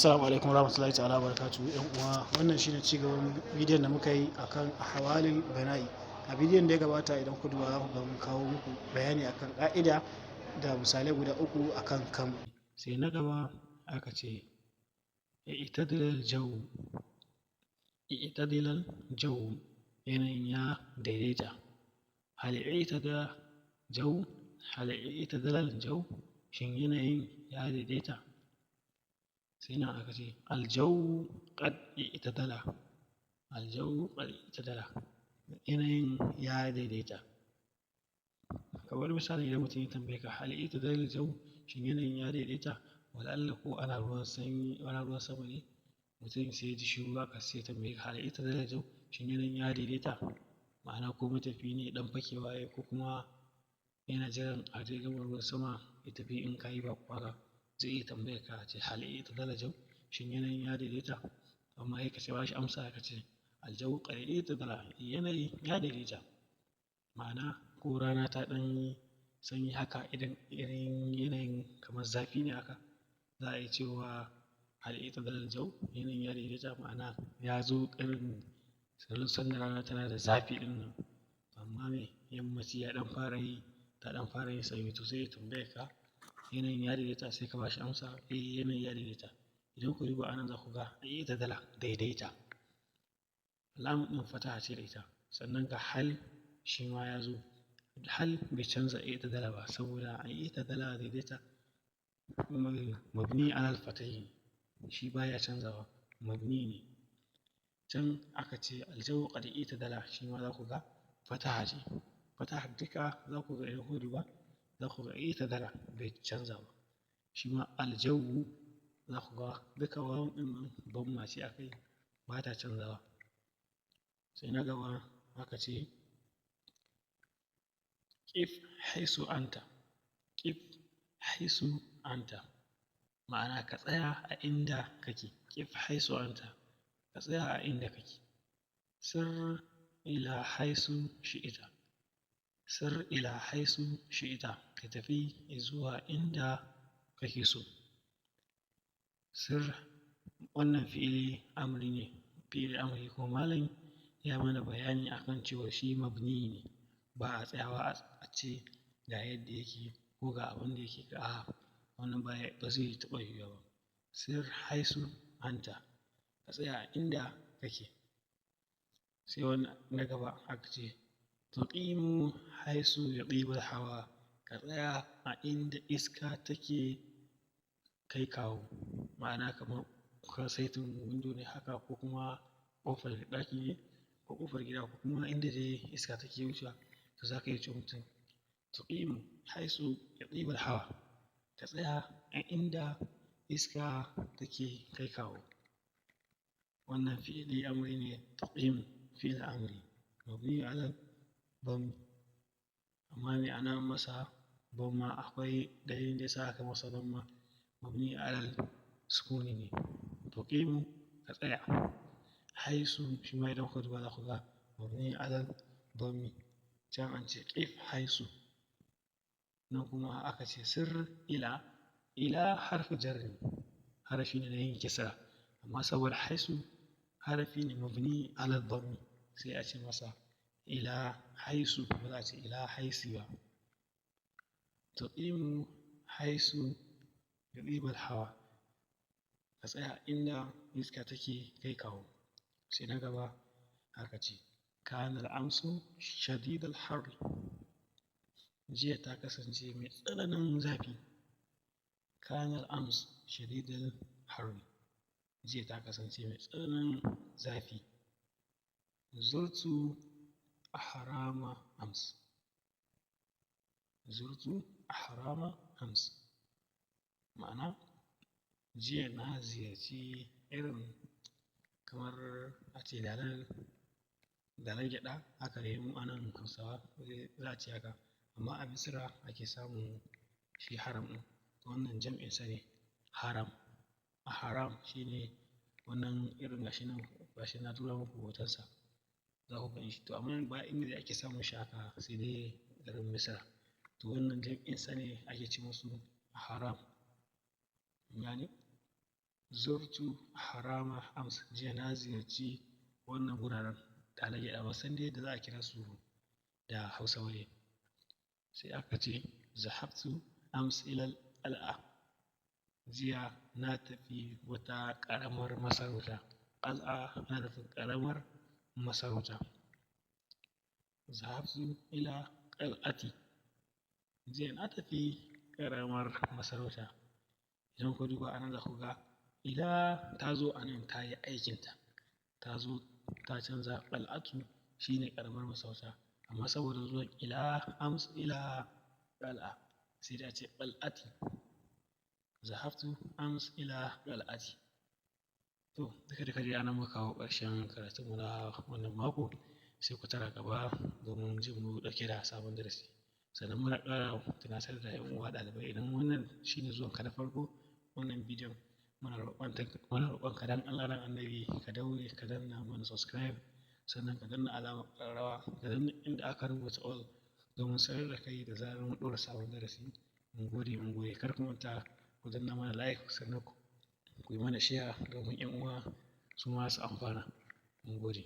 Assalamu alaikum warahmatullahi ta'ala barakatuhu yan uwa, wannan shine cigaban bidiyon da muka yi akan ahwalil bana'i. A bidiyon da ya gabata idan ku duba za ku ga mun kawo muku bayani akan ka'ida da misalai guda uku akan kam. Sai na gaba aka ce i'tadilal jawu yanayin ya daidaita. Hal i'tadalal jawu shin yanayin ya daidaita? Sai nan aka ce aljawu qad i'tadala, yanayin ya daidaita. Kamar misali idan mutum ya tambaye ka hal i'tadalal jawu shin yanayin ya daidaita, wala'alla ko ana ruwan sanyi ana ruwan sama ne mutum sai ya ji shiru haka sai ya tambaye ka hal i'tadalal jawu shin yanayin ya daidaita, ma'ana ko matafiyi ne ɗan fakewa yayi ko kuma yana jiran a dai gama ruwan sama ya tafi in ka yi baƙo haka zai iya tambayar ka ce hal i'tadalal jawu shin yanayin ya daidaita, amma sai ka ba shi amsa ka ce aljawu qad i'tadala, yanayi ya daidaita. Ma'ana ko rana ta ɗan yi sanyi haka irin yanayin kamar zafi ne haka za a iya cewa hal i'tadalal jawu yanayin ya daidaita, ma'ana ya zo irin sanda rana tana da zafi ɗin nan amma me yammaci ya ɗan fara yi ta ɗan fara yin sanyi to sai ya tambaye ka yanayin ya daidaita sai ka ba shi amsa yanayin ya daidaita. Idan ku duba a nan za ku ga i'tadala daidaita, lamun ɗin fataha ce da ita, sannan ga hal shi ma ya zo, hal bai canza i'tadala ba saboda i'tadala daidaita mabni alal fatahi shi baya canzawa mabni ne. Can aka ce aljawu qad i'tadala shi ma za ku ga fataha ce, fataha duka za ku ga idan ku duba za ku ga i'tadala bai canza ba. Shi ma aljawu za ku ga duka wawun ɗin nan damma ce aka yi ba ta canzawa. Sai na gaba aka ce ƙif haisu anta, ma'ana ka tsaya a inda kake. Ƙif haisu anta, ka tsaya a inda kake. Sir ila haisu shi'ita, ka tafi zuwa inda kake so. Sir wannan fi'ili amri kuma malam ya mana bayani akan cewa shi mabni ne, ba a tsayawa a ce ga yadda yake ko ga abin da yake a'a wannan ba zai taɓa yiwuwa ba. Sir haisu anta, ka tsaya a inda kake. Sai wannan na gaba aka ce tuqimu haisu yatibul hawa, ka tsaya a inda iska take kai kawo, ma'ana kamar kan saitin windo ne haka ko kuma ƙofar ɗaki ne ko ƙofar gida ko kuma inda dai iska take wucewa to za ka iya ce mutum tuqimu haisu yatibul hawa, ka tsaya a inda iska take kai kawo. Wannan fi'ili amri ne tuqimu fi'il amri mabni alal dhammi, amma me ana masa dhamma akwai dalilin da yasa aka masa dhamma mabni alal sukuni ne. Tuqimu ka tsaya, haisu shi ma idan kuka duba za ku ga mabni alal dhammi. Can an ce ƙif haisu, nan kuma aka ce sir ila harfu jarri, harafi ne na yin kisra, amma saboda haisu harafi ne mabni alal dhammi sai a ce masa ila haisu ba za a ce ila haisi ba. Tuqimu haisu yatibul hawa, ka tsaya inda iska take kai kawo. Sai na gaba aka ce kana al'amsu shadidal harri, jiya ta kasance mai tsananin zafi. Kana al'amsu shadidal harri, jiya ta kasance mai tsananin zafi. Zurtu ahrama ams, ma'ana jiya na ziyarci irin kamar a ce dalar gyaɗa haka dai mu a nan Hausawa za a ce haka, amma a Misira ake samun shi haram ɗin, wannan jam'in sa ne haram. Ahram shi ne wannan irin gashi nan na tura muku hotonsa za ku gan shi, to amma ba inda ake samun shi haka sai dai garin Misira, to wannan jam'in sa ne ake ce musu ahram. Kun gane? zurtu harama ams, jiya na ziyarci wannan guraren da na gyaɗa, ban san dai yadda za a kira su da Hausa ba ne. Sai aka ce zahabtu ams ilal qal'a, jiya na tafi wata ƙaramar masarauta. Qal'a ana nufin ƙaramar masarauta. Zahabtu ila qal'ati, jiya na tafi ƙaramar masarauta. Idan kuka duba a nan za ku ga ila ta zo a nan ta yi aikinta, ta zo ta canza qal'atu shi ne ƙaramar masarauta, amma saboda zuwan ila ams ila qal'a sai da ce qal'ati. Zahabtu ams ila qal'ati. To duka dai anan muka kawo ƙarshen karatunmu na wannan mako, sai ku tara gaba domin jin mu ɗauke da sabon darasi. Sannan muna ƙara tunatar da 'yan uwa ɗalibai, idan wannan shine zuwanka na farko wannan bidiyon, muna roƙonka dan Allah dan Annabi ka daure ka danna mana subscribe, sannan ka danna alamar ƙararrawa, ka danna inda aka rubuta all domin sanar da kai da zarar mun ɗora sabon darasi. Mun gode, kar ku manta ku danna mana like, sannan ku yi mana share domin 'yan uwa su ma su amfana. Mun gode.